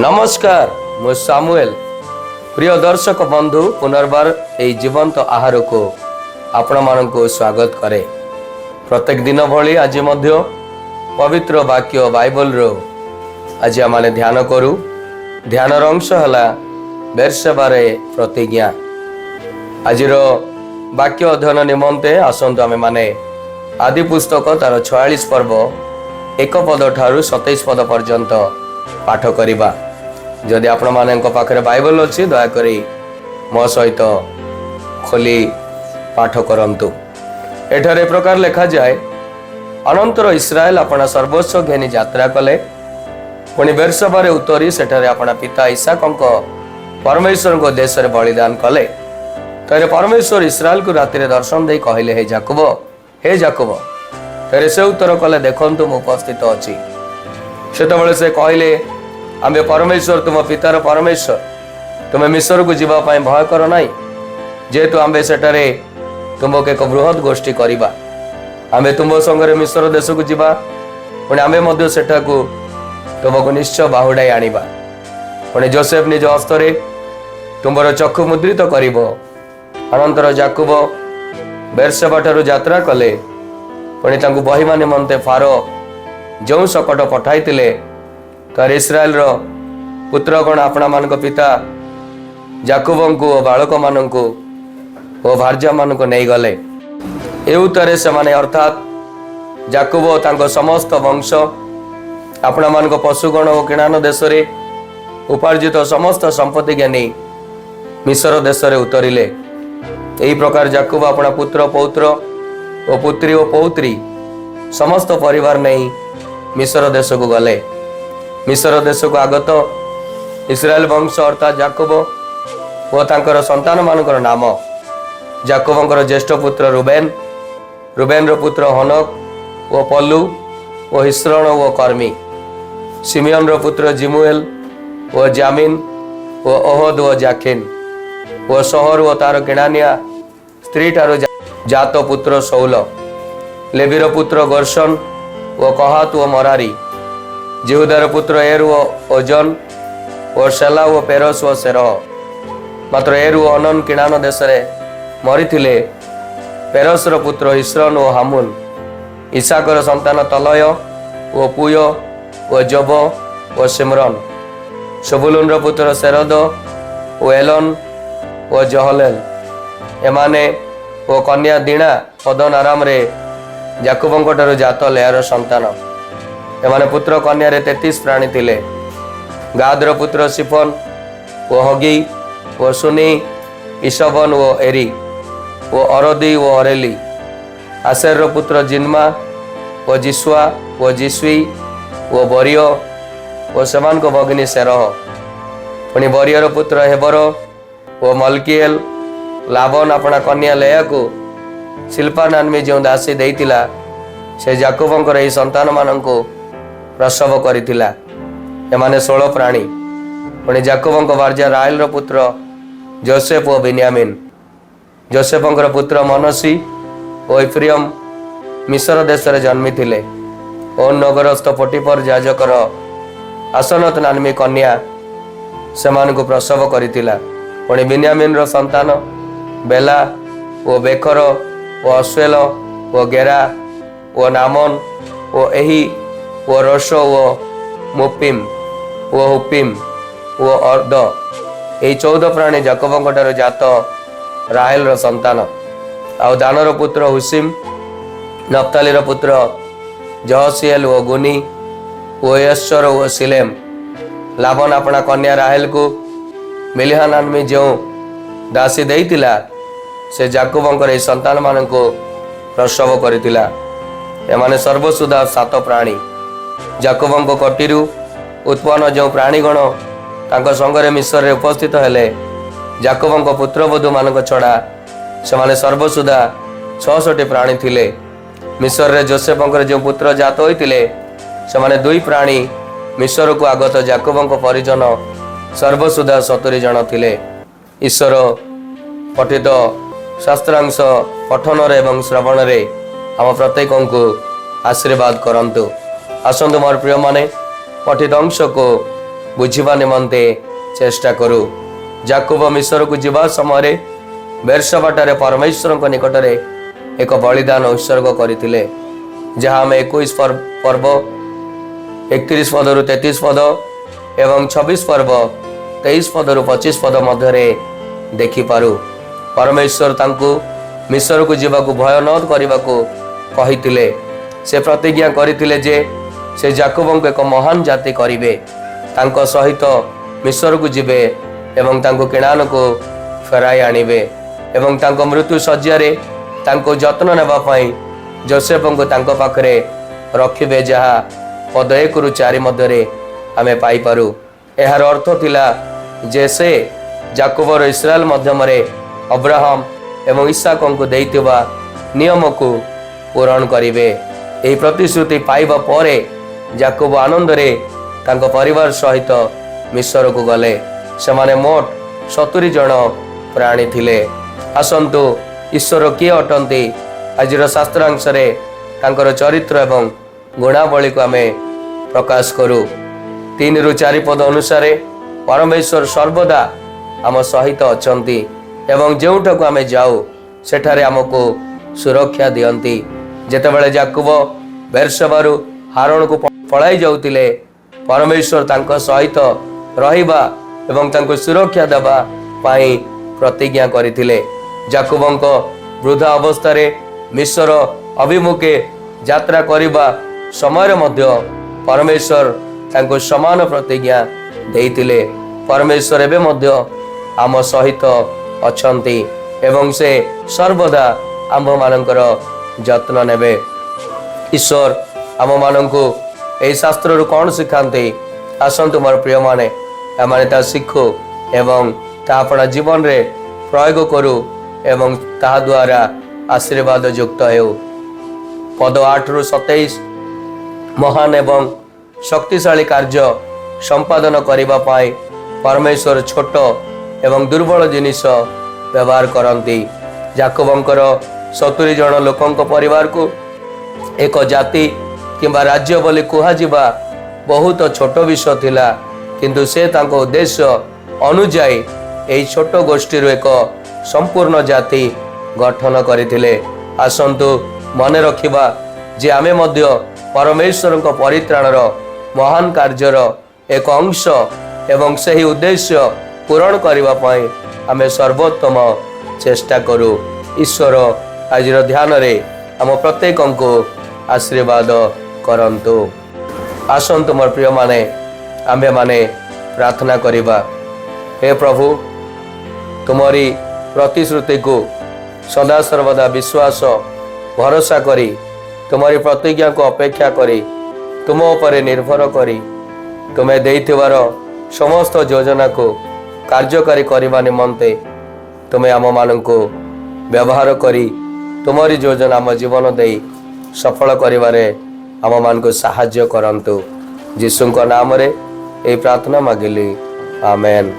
नमस्कार मु सामुएल प्रिय दर्शक बंधु पुनर्बार यही जीवंत आहार को आपण मान स्वागत करे। प्रत्येक दिन भली आज मध्य पवित्र वाक्य बाइबल रो आज आम ध्यान करू। ध्यान अंश है बेर्शेबारे प्रतिज्ञा। आज वाक्य अध्ययन निमंते आसतु आमे माने आदि पुस्तक तार 46 पर्व 1 पद ठारू 27 पद पर्यंत पाठ करिबा। जदि आपण मानक पाखरे बाइबल अछि दयाकरी मो सहित खोली पाठ करंतु। एठारे प्रकार लेखा जाए, अनंतर इस्राएल अपना सर्वस्व घेनी यात्रा कले, पुणी बेर्शेबारे उतरी सेठारे अपना पिता इसहाक परमेश्वर को देश रे बलिदान कले। तरे परमेश्वर इस्राएल को राति दर्शन दे कहले, हे जाकब। तरे से उत्तर कले, देखंतु मु उपस्थित अछि। सेतबेले से कहले, आमे परमेश्वर तुम पितार परमेश्वर, तुम्हें मिस्र को जीवा पाए भय कर नाई, जेहेतु आमे सेठारे तुमको एक बृहत गोष्ठी करिबा। आमे तुम संगे मिस्र देश को जीवा, पुणी आमे मध्य सेठाकू तुमको निश्चय बाहुडाई आनिबा। पुणी जोसेफ निज हस्तरे तुमर चक्षु मुद्रित करिबो। अनंतर जाकुब बेर्शेबा ठारू यात्रा कले, पुणी तांकु बहिमा निमंते फारो जो सकट पठाइतिले, तर इस्राएल रो पुत्रगण अपना मान पिता जाकुबंकु ओ बालक मानंकु ओ भार्या मानंकु नहीं गले। एउतरे से माने अर्थात जाकुब तांको समस्त वंश अपना मान पशुगण और किणान देश रे उपार्जित समस्त संपत्ति ज्ञानी मिस्र देश रे उतरिले। एही प्रकार जाकुब अपना पुत्र पौत्र और पुत्री और पौत्री समस्त परिवार नहीं मिस्र देश को गले। मिस्र देश को आगत इस्राएल वंश अर्थात जाकुब ओ तांकर संतान मानकर नाम, जाकुबंकर ज्येष्ठ पुत्र रुबेन, रुबेन रो पुत्र हनक ओ पल्लू ओ हिस्रोन ओ कर्मी, सिमियन रो पुत्र जिमुएल ओ जामिन ओ ओहद ओ जाकिन ओ शहर ओ तार किणानिया स्त्री ठारू जात पुत्र शौल, लेवी रो पुत्र गर्शन ओ कहात ओ मरारी, जिहुदार पुत्र एर ओ ओजन ओ शेला ओ पेरस ओ सेरह। मात्र एर ओ अनन किणान देश रे मरिथिले। पेरस रो पुत्र हिस्रोन ओ हामुल, इसाकर संतान तलय ओ पुय ओ जब ओ सिमरन, शबुलुन रो पुत्र सेरद ओ एलन ओ जहलेल। एमाने ओ कन्या दीना पदन आराम रे जाकुबंक ठारू जात लेयार संतान। एमाने पुत्र कन्या रे 33 प्राणी थिले। गादर पुत्र सिफन ओ हगी ओ सुनी, ईशबन ओ एरी ओ अरदी ओ अरेली। आसेर रो पुत्र जिन्मा ओ जिस्वा ओ जिस्वी ओ बरियो ओ समान को भगिनी सेरह। पुणी बरियर पुत्र हेबर ओ मलकिएल। लाबन अपना कन्या लेया को शिल्पा नानमी जो दासी देइतिला, से जाकुबंकर एही संतान मानंको प्रसव करितिला। एमाने 16 प्राणी। पुणी जाकुबंक भार्या राहेल रो पुत्र जोसेफ ओ बिन्यामिन। जोसेफंकर पुत्र मनसी ओ इफ्रियम मिस्र देश रे जन्मी थिले। ओ नगरस्थ पोटिपर याजकर आसनत नानमी कन्या सेमानकु प्रसव करितिला। पुणी बिन्यामिन रो संतान बेला ओ बेखर ओ अश्वेल ओ गेरा ओ नामन ओ एही ओ रोश ओ मुपिम ओ हुपिम ओ अर्द। यही 14 प्राणी जाकुबंक ठारू जात राहेल रो संतान। आउ दानर पुत्र हुसिम, नप्तालीर पुत्र जहसिएल ओ गुनी ओ यश्चर ओ सिलेम। लाबन अपना कन्या राहेल को मिलिहा नानमी जो दासी देइतिला, से जाकुबंकर एही संतान मानंको प्रसव करितिला। एमाने सर्वसुधा 7 प्राणी। जाकुबंक कटीरू उत्पन्न जो प्राणीगण तांको संगरे मिस्र रे उपस्थित हेले, जाकुबंक पुत्रवधू मानक छड़ा सेमाने सर्वसुधा 66 प्राणी थिले। मिस्र रे जोसेफंकर जो पुत्र जात होइतिले, सेमाने 2 प्राणी मिस्र को आगत जाकुबंक परिजन सर्वसुधा 70 जन थिले। ईश्वर पठित शास्त्रांश पठन एवं श्रवण रे आम प्रत्येक को आशीर्वाद करंतु। आसंतु मोर प्रिय माने पठित अंश को बुझा निमंते चेष्टा करू। याकूब मिस्र को जीवा समय बेर्शबाटारे परमेश्वर निकट में एक बलिदान उत्सर्ग करते, जहाँ आम 21 पर्व 31 पद रु 33 पद एवं 26 पर्व 23 पद रु 25 पद मध्य देखिपारू। परमेश्वर तांकु मिस्र को जीवाकू भय न करने को कही से प्रतिज्ञा करथिले जे से याकूब को एक महान जाति करिवे, तांको सहित मिस्र को जीवे एवं तांको किणान को फेराई आनिबे एवं तांको मृत्यु शज्यारे तांको जत्न नेबा पई जोसेफ को तांको पाखरे रखिबे, जहा पद 1 रु 4 मध्य आमे पाई पारू। एहार अर्थ थिला जे से याकूब और इस्राएल मध्यम अब्राहम एवं इसहाक को देइतिबा नियम को पूरण करिवे। एही प्रतिश्रुति पाइबा परे याकूब आनंद रे तांको परिवार सहित मिस्र को गले। सेमाने मोट 70 जन प्राणी थिले। आसंतु ईश्वर किए अटंती आजिर शास्त्रांश रे तांकर चरित्र एवं गुणावली को आमे प्रकाश करू। 3 रु 4 पद अनुसार परमेश्वर सर्वदा आम सहित अछंती एवं जोठक आमे जाऊ सेठारे आमको सुरक्षा दियंती। जेतेबेले याकूब बेर्शबारु हारण को पलाई जाउतिले, परमेश्वर तांको सहित रहिबा एवं तांको सुरक्षा देबा पाई प्रतिज्ञा करिथिले। याकूबंको वृद्धा अवस्था रे मिस्र अभिमुखे यात्रा करिबा समय मध्य परमेश्वर तांको समान प्रतिज्ञा देइतिले। परमेश्वर एबे मध्य आम सहित अछंती एवं से सर्वदा आम्भ मानकर जत्न नेबे। ईश्वर आम मानकु ए शास्त्र रु कौन सिखाते? आसंतु मोर प्रिय माने आमे ता शिखु एवं ता अपना जीवन रे प्रयोग करू एवं ता द्वारा आशीर्वाद युक्त हेउ। पद 8 रु 27 महान एवं शक्तिशाली कार्य संपादन करिबा पाई परमेश्वर छोट एवं दुर्बल जिनिस व्यवहार करती। याकूबंकर 70 जन लोकंक परिवार को एक जाति किंबा राज्य बोली कुहाजिबा बहुत छोट विषय थिला, किंतु से तांको उद्देश्य अनुजाई एई छोट गोष्ठी रो एक संपूर्ण जाति गठन करथिले। आसंतु मने रखिबा जे आमे मध्य परमेश्वर को परित्राणर महान कार्यर एक अंश एवं सही उद्देश्य पूरण करबा पई आमे सर्वोत्तम चेष्टा करू। ईश्वर आजिर ध्यान रे आम प्रत्येक को आशीर्वाद करंतु। आसंतु मोर प्रिय माने आम्भे माने प्रार्थना करिबा। हे प्रभु, तुमरी प्रतिश्रुति को सदा सर्वदा विश्वास भरोसा करी तुमरी प्रतिज्ञा को अपेक्षा करी तुम उपरे निर्भर करी तुम्हें देइथिबार समस्त योजना को कार्यकारी करने निमंते तुम्हें आम मानको व्यवहार करी तुमरी योजना आम जीवन दे सफल करिवारे आम मान को साहाय्य करंतु। यीशु नाम रे ए प्रार्थना मागिली, आमेन।